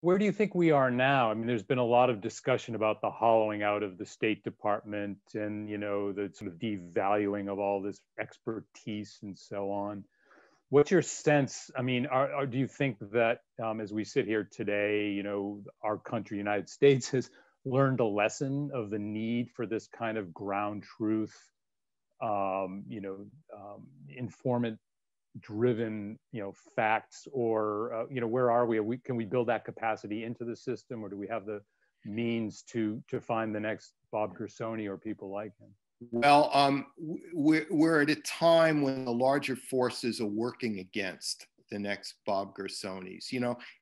Where do you think we are now? I mean, there's been a lot of discussion about the hollowing out of the State Department and, the sort of devaluing of all this expertise and so on. What's your sense? I mean, do you think that as we sit here today, our country, United States, has learned a lesson of the need for this kind of ground truth, informant driven, facts, or, where are we? Can we build that capacity into the system, or do we have the means to find the next Bob Gersony or people like him? Well, we're at a time when the larger forces are working against the next Bob Gersonys.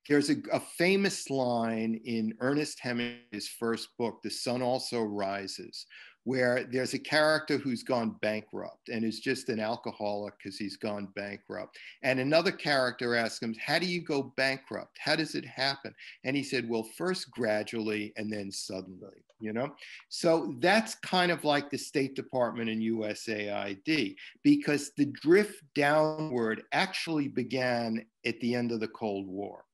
There's a famous line in Ernest Hemingway's first book, The Sun Also Rises, where there's a character who's gone bankrupt and is just an alcoholic because he's gone bankrupt. And another character asks him, how do you go bankrupt? How does it happen? And he said, well, first gradually and then suddenly, So that's kind of like the State Department and USAID, because the drift downward actually began at the end of the Cold War.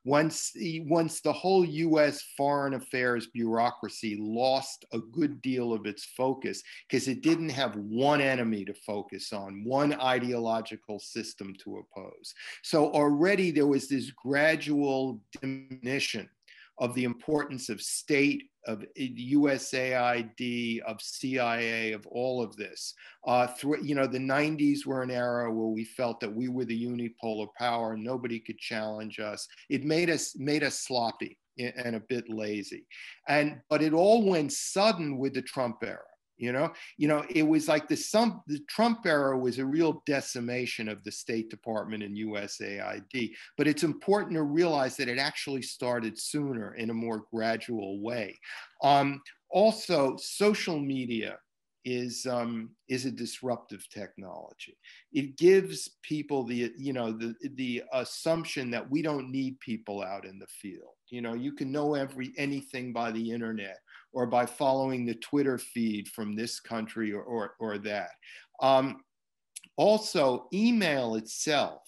Once the whole US foreign affairs bureaucracy lost a good deal of its focus because it didn't have one enemy to focus on, one ideological system to oppose. So already there was this gradual diminution of the importance of state, of USAID, of CIA, of all of this. The 90s were an era where we felt that we were the unipolar power, nobody could challenge us. It made us sloppy and a bit lazy. But it all went sudden with the Trump era. It was like the Trump era was a real decimation of the State Department and USAID, but it's important to realize that it actually started sooner in a more gradual way. Also, social media is a disruptive technology. It gives people the assumption that we don't need people out in the field. You can know anything by the internet or by following the Twitter feed from this country or that. Also, email itself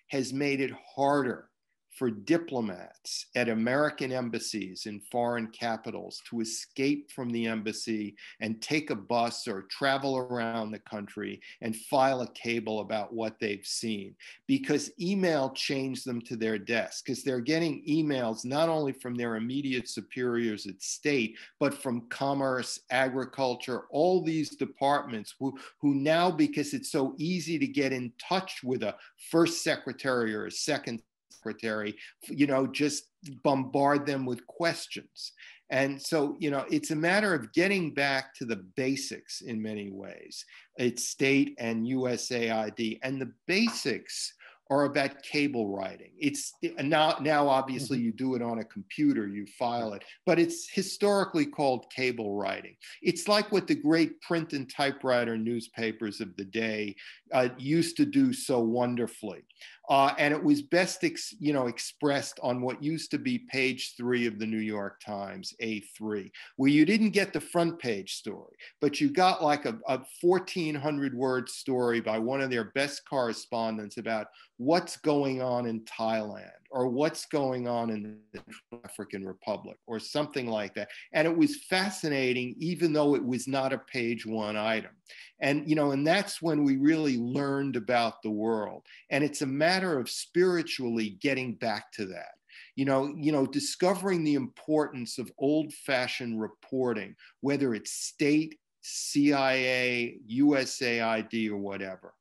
has made it harder for diplomats at American embassies in foreign capitals to escape from the embassy and take a bus or travel around the country and file a cable about what they've seen, because email changed them to their desk, because they're getting emails not only from their immediate superiors at state, but from commerce, agriculture, all these departments who now, because it's so easy to get in touch with a first secretary or a second secretary, just bombard them with questions. And so, it's a matter of getting back to the basics in many ways. It's state and USAID, and the basics are about cable writing. It's now obviously you do it on a computer, you file it, but it's historically called cable writing. It's like what the great print and typewriter newspapers of the day used to do so wonderfully. And it was best expressed on what used to be page 3 of the New York Times, A3, where you didn't get the front page story, but you got like a 1,400 word story by one of their best correspondents about what's going on in Thailand or what's going on in the African Republic or something like that. And it was fascinating, even though it was not a page 1 item. And, and that's when we really learned about the world. And it's a matter of spiritually getting back to that. Discovering the importance of old-fashioned reporting, whether it's state, CIA, USAID, or whatever.